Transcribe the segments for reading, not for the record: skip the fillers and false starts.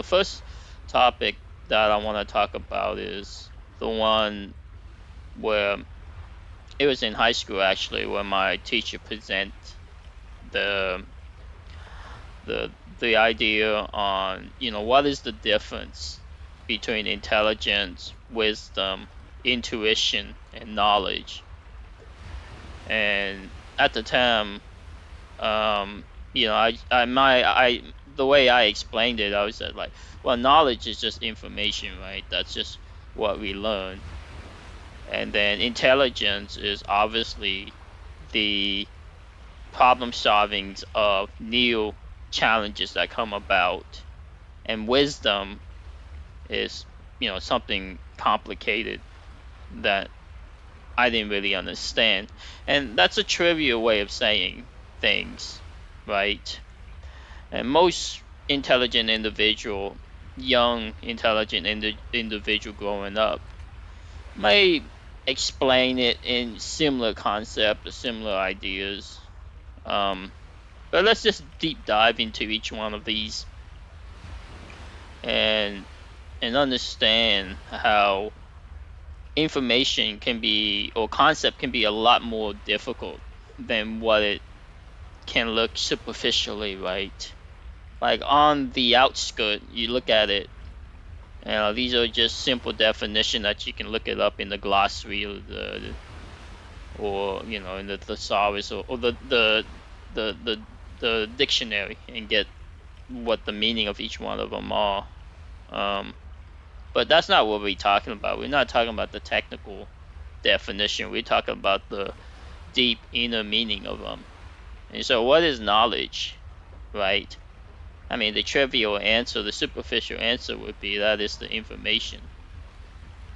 The first topic that I want to talk about is the one where it was in high school actually, where my teacher present the the the idea on what is the difference between intelligence, wisdom, intuition, and knowledge. And at the time, I the way I explained it, I was like, well, knowledge is just information, right? That's just what we learn. And then intelligence is obviously the problem solvings of new challenges that come about. And wisdom is, something complicated that I didn't really understand. And that's a trivial way of saying things, right? And most intelligent individual, young intelligent individual growing up, may explain it in similar concept or similar ideas. But let's just deep dive into each one of these and understand how information can be, or concept can be, a lot more difficult than what it can look superficially, right? Like on the outskirt, you look at it, these are just simple definition that you can look it up in the glossary or in the thesaurus or the, the the dictionary and get what the meaning of each one of them are. Um, but that's not what we're talking about. We're not talking about the technical definition. We're talking about the deep inner meaning of them. And so, what is knowledge, right? I mean, the trivial answer, the superficial answer would be that is the information.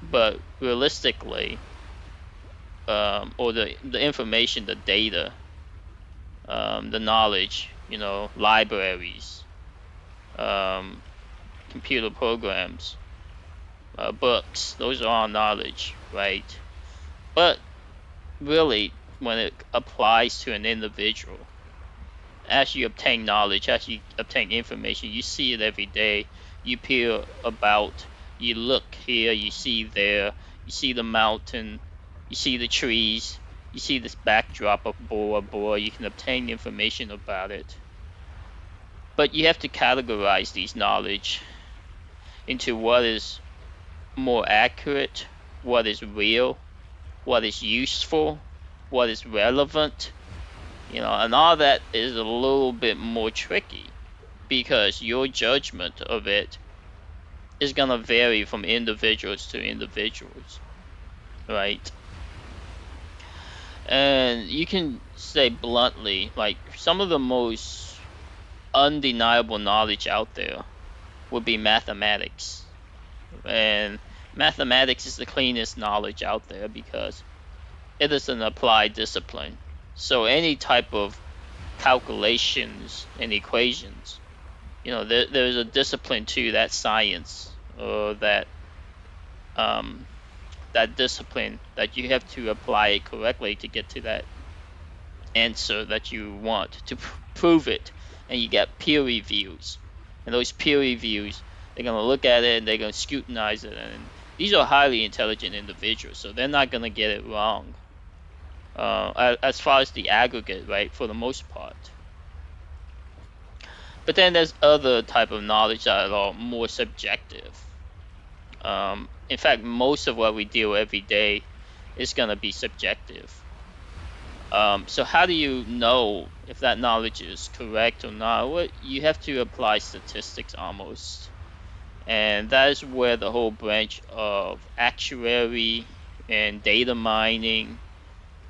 But realistically, or the information, the data, the knowledge, libraries, um, computer programs, books, those are all knowledge, right? But really, when it applies to an individual, as you obtain knowledge, as you obtain information, you see it every day. You peer about, you look here, you see there, you see the mountain, you see the trees, you see this backdrop of Bora Bora. You can obtain information about it. But you have to categorize these knowledge into what is more accurate, what is real, what is useful, what is relevant, and all that is a little bit more tricky because your judgment of it is going to vary from individuals to individuals, right? And you can say bluntly, like, some of the most undeniable knowledge out there would be mathematics. And mathematics is the cleanest knowledge out there because it is an applied discipline. So any type of calculations and equations, there's a discipline to that science, or um, that discipline, that you have to apply it correctly to get to that answer that you want to prove it. And you get peer reviews, and those peer reviews, they're going to look at it and they're going to scrutinize it, and these are highly intelligent individuals, so they're not going to get it wrong, as far as the aggregate, right, for the most part. But then there's other type of knowledge that are more subjective. In fact, most of what we deal every day is going to be subjective. So how do you know if that knowledge is correct or not? Well, you have to apply statistics almost. And that is where the whole branch of actuary and data mining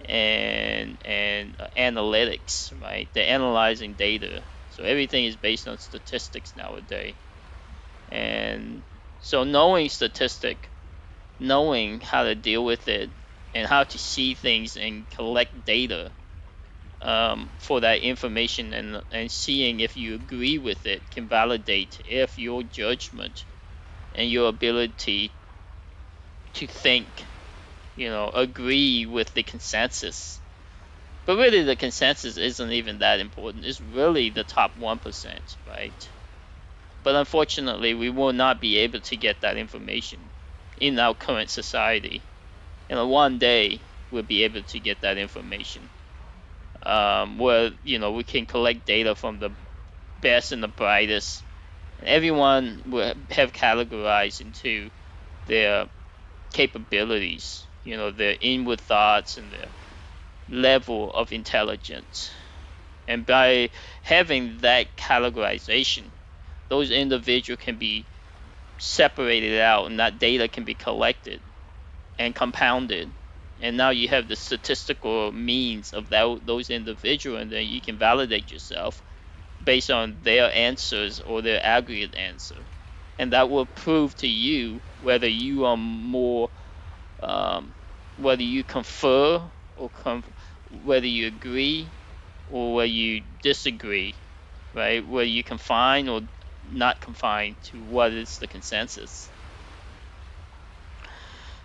and analytics, right? They're analyzing data. So everything is based on statistics nowadays. And so knowing statistic, knowing how to deal with it, and how to see things and collect data, for that information, and seeing if you agree with it, can validate if your judgment and your ability to think, agree with the consensus. But really, the consensus isn't even that important. It's really the top 1%, right? But unfortunately, we will not be able to get that information in our current society. And one day we'll be able to get that information. Where we can collect data from the best and the brightest. Everyone will have categorized into their capabilities, their inward thoughts and their level of intelligence. And by having that categorization, those individuals can be separated out and that data can be collected and compounded. And now you have the statistical means of those individuals, and then you can validate yourself based on their answers or their aggregate answer. And that will prove to you whether you are more, whether you confer or whether you agree or whether you disagree, right? Whether you confine or not confine to what is the consensus.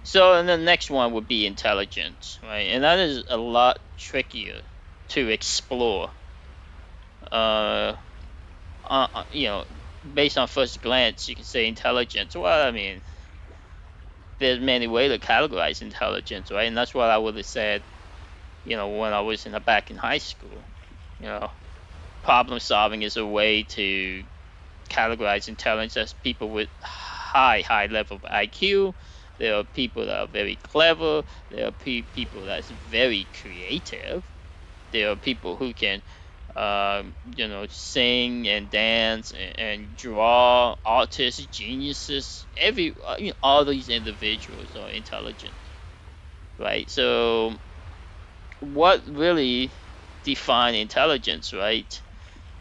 So, and the next one would be intelligence, right? And that is a lot trickier to explore. Based on first glance, you can say intelligence. Well, I mean, there's many ways to categorize intelligence, right? And that's what I would have said, when I was back in high school. Problem solving is a way to categorize intelligence as people with high level of IQ. There are people that are very clever. There are people that's very creative. There are people who can, sing and dance and draw. Artists, geniuses. All these individuals are intelligent, right? So, what really define intelligence, right?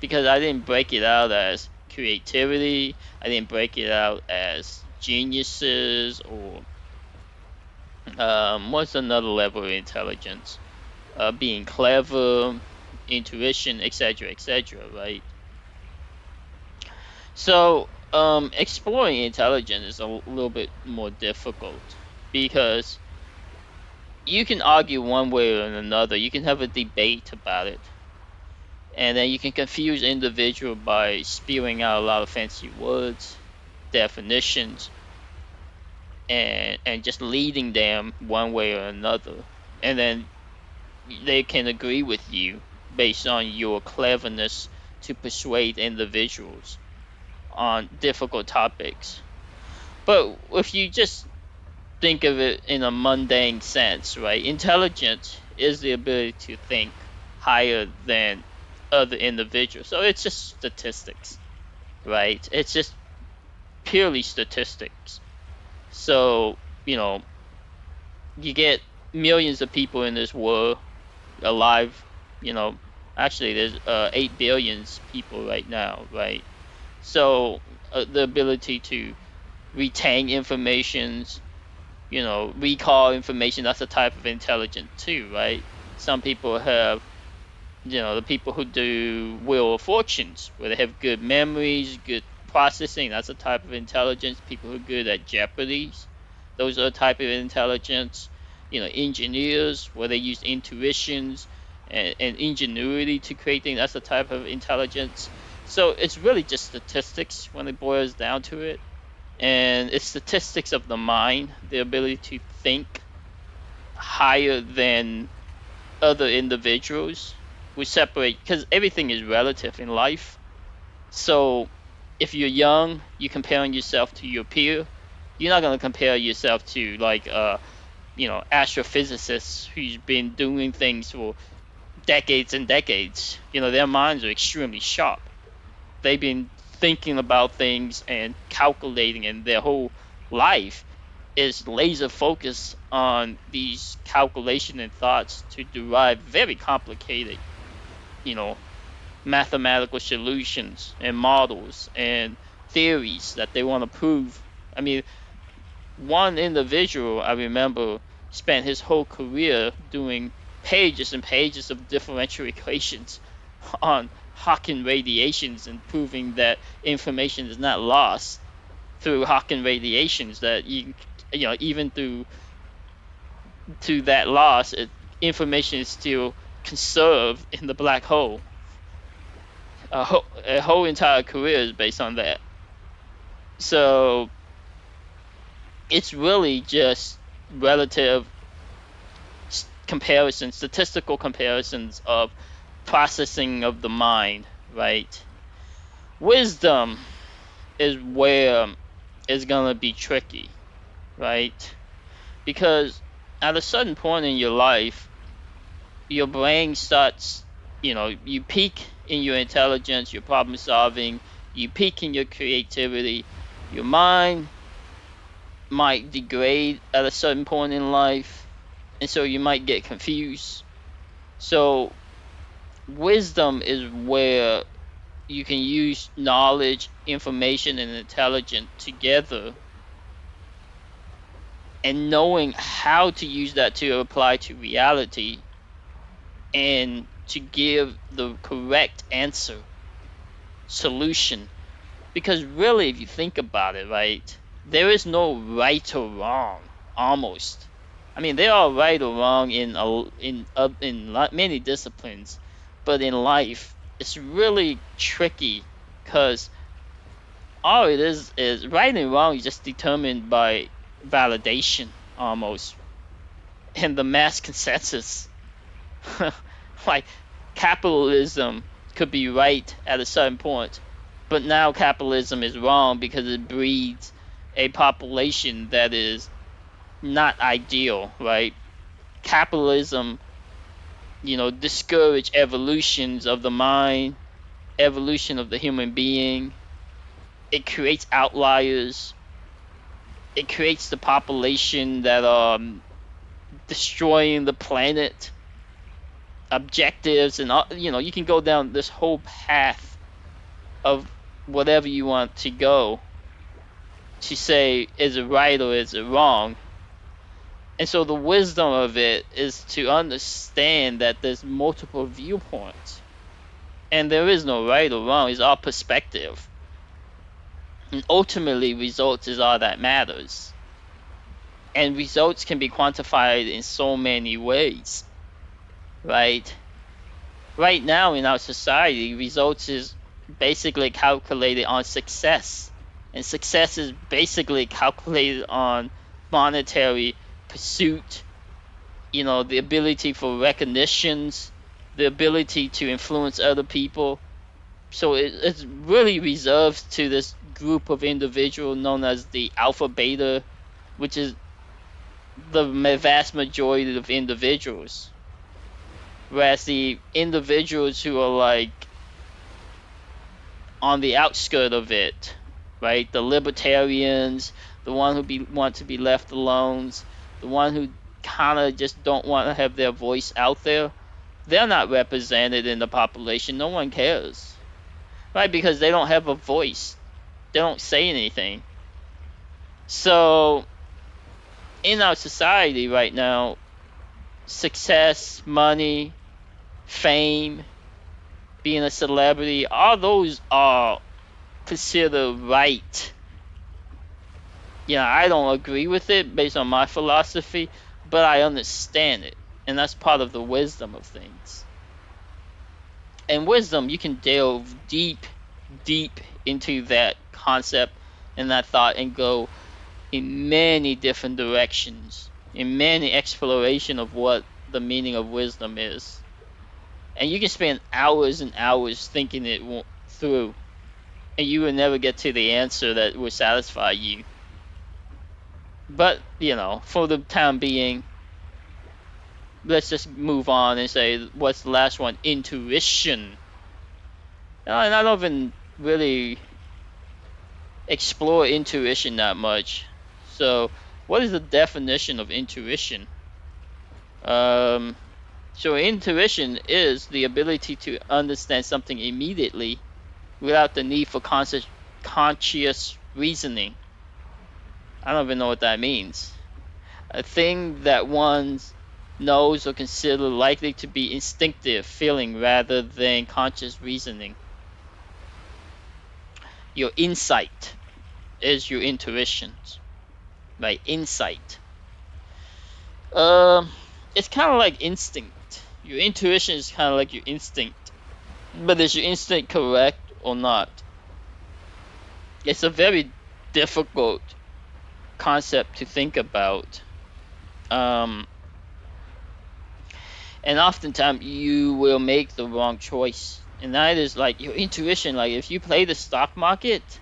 Because I didn't break it out as creativity. I didn't break it out as geniuses or what's another level of intelligence? Being clever, intuition, etc., right? So, exploring intelligence is a little bit more difficult because you can argue one way or another. You can have a debate about it. And then you can confuse individual by spewing out a lot of fancy words, definitions, and just leading them one way or another. And then they can agree with you based on your cleverness to persuade individuals on difficult topics. But if you just think of it in a mundane sense, right? Intelligence is the ability to think higher than other individuals. So it's just statistics, right? It's just purely statistics. So, you get millions of people in this world alive, actually there's 8 billion people right now, right? So the ability to retain informations, recall information, that's a type of intelligence too, right? Some people have, the people who do Wheel of Fortunes, where they have good memories, good processing, that's a type of intelligence. People who are good at Jeopardies, those are a type of intelligence. Engineers, where they use intuitions and ingenuity to create things, that's a type of intelligence. So it's really just statistics when it boils down to it. And it's statistics of the mind, the ability to think higher than other individuals. We separate, because everything is relative in life. So if you're young, you're comparing yourself to your peer. You're not going to compare yourself to astrophysicists who's been doing things for decades and decades. Their minds are extremely sharp. They've been thinking about things and calculating, and their whole life is laser focused on these calculation and thoughts to derive very complicated, mathematical solutions and models and theories that they want to prove. I mean, one individual I remember spent his whole career doing pages and pages of differential equations on Hawking radiations and proving that information is not lost through Hawking radiations, that even through that loss, information is still conserved in the black hole. A whole entire career is based on that. So it's really just relative comparisons, statistical comparisons of processing of the mind, right? Wisdom is where it's gonna be tricky, right? Because at a certain point in your life, your brain starts, you peak in your intelligence, your problem solving, you peak in your creativity, your mind might degrade at a certain point in life, and so you might get confused. So wisdom is where you can use knowledge, information, and intelligence together, and knowing how to use that to apply to reality and to give the correct answer, solution. Because really, if you think about it, right, there is no right or wrong, almost. I mean, there are right or wrong in many disciplines, but in life, it's really tricky because all it is right and wrong is just determined by validation, almost, and the mass consensus. Like, capitalism could be right at a certain point, but now capitalism is wrong because it breeds a population that is not ideal, right? Capitalism, discourage evolutions of the mind, evolution of the human being. It creates outliers. It creates the population that are destroying the planet, objectives, and you can go down this whole path of whatever you want to go to say, is it right or is it wrong? And so the wisdom of it is to understand that there's multiple viewpoints, and there is no right or wrong. It's all perspective, and ultimately results is all that matters. And results can be quantified in so many ways, right? Right now in our society, results is basically calculated on success, and success is basically calculated on monetary pursuit, the ability for recognitions, the ability to influence other people. So it's really reserved to this group of individuals known as the alpha beta, which is the vast majority of individuals. Whereas the individuals who are like on the outskirt of it, right? The libertarians, the one who want to be left alone, the one who kind of just don't want to have their voice out there. They're not represented in the population. No one cares, right? Because they don't have a voice. They don't say anything. So in our society right now, success, money, fame, being a celebrity, all those are considered right. I don't agree with it based on my philosophy, but I understand it. And that's part of the wisdom of things. And wisdom, you can delve deep, deep into that concept and that thought and go in many different directions, in many exploration of what the meaning of wisdom is. And you can spend hours and hours thinking it through, and you will never get to the answer that will satisfy you. But, for the time being, let's just move on and say, what's the last one? Intuition. And I don't even really explore intuition that much. So, what is the definition of intuition? So intuition is the ability to understand something immediately without the need for conscious reasoning. I don't even know what that means. A thing that one knows or considers likely to be instinctive feeling rather than conscious reasoning. Your insight is your intuition, right? Insight. It's kind of like instinct. Your intuition is kind of like your instinct. But is your instinct correct or not? It's a very difficult concept to think about. Um, and oftentimes you will make the wrong choice. And that is like your intuition. Like if you play the stock market,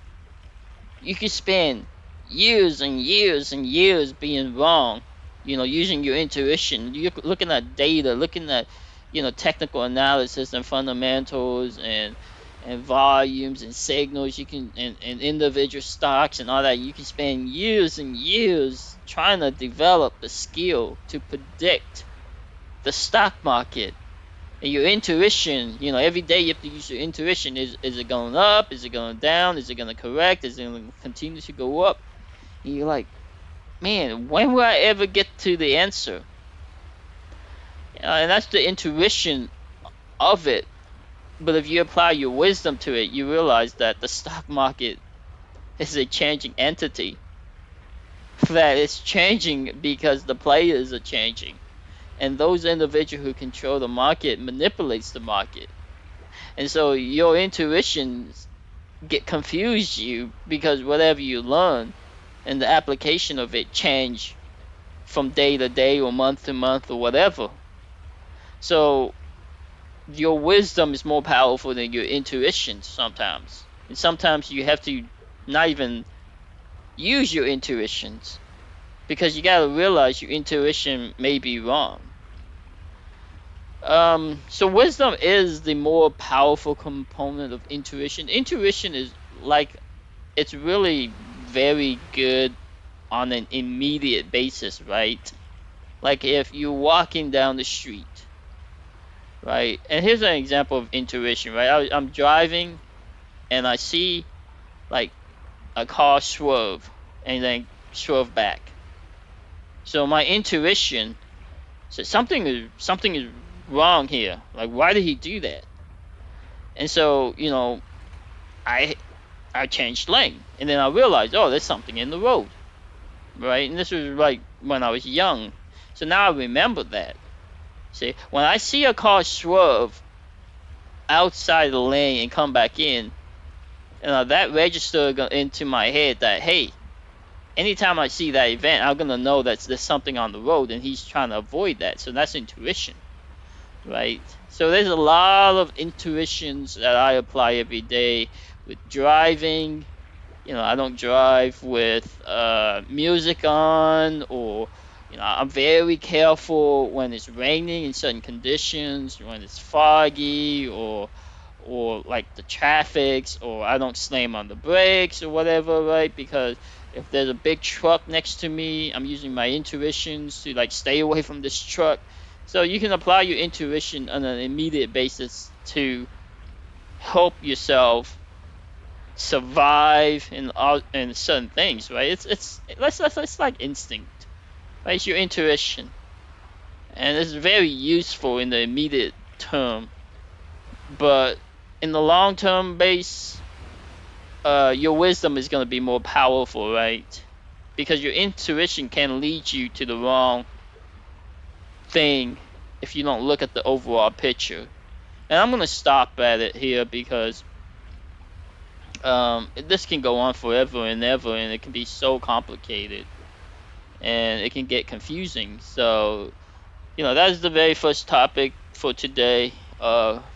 you could spend years and years and years being wrong, using your intuition. You're looking at data, looking at, technical analysis and fundamentals and volumes and signals. You can and individual stocks and all that. You can spend years and years trying to develop the skill to predict the stock market. And your intuition, every day you have to use your intuition. Is it going up? Is it going down? Is it going to correct? Is it going to continue to go up? And you're like, man, when will I ever get to the answer? And that's the intuition of it. But if you apply your wisdom to it, you realize that the stock market is a changing entity. That it's changing because the players are changing. And those individuals who control the market manipulates the market. And so your intuitions get confused you because whatever you learn and the application of it change from day to day or month to month or whatever. So your wisdom is more powerful than your intuition sometimes. And sometimes you have to not even use your intuitions because you gotta realize your intuition may be wrong. So wisdom is the more powerful component of intuition. Intuition is like, it's really very good on an immediate basis, right? Like if you're walking down the street, right? And here's an example of intuition, right? I'm driving and I see like a car swerve and then swerve back. So my intuition says something is wrong here. Like, why did he do that? And so, I changed lane, and then I realized, oh, there's something in the road, right? And this was like when I was young, so now I remember that. See, when I see a car swerve outside the lane and come back in, that registered into my head that, hey, anytime I see that event, I'm gonna know that there's something on the road, and he's trying to avoid that. So that's intuition, right? So there's a lot of intuitions that I apply every day with driving. I don't drive with music on, or I'm very careful when it's raining in certain conditions, when it's foggy, or like the traffics, or I don't slam on the brakes or whatever, right? Because if there's a big truck next to me, I'm using my intuitions to like stay away from this truck. So you can apply your intuition on an immediate basis to help yourself survive in certain things, right? It's like instinct, right? It's your intuition, and it's very useful in the immediate term, but in the long term base, your wisdom is going to be more powerful, right? Because your intuition can lead you to the wrong thing if you don't look at the overall picture. And I'm going to stop at it here because this can go on forever and ever, and it can be so complicated, and it can get confusing. So, that's the very first topic for today.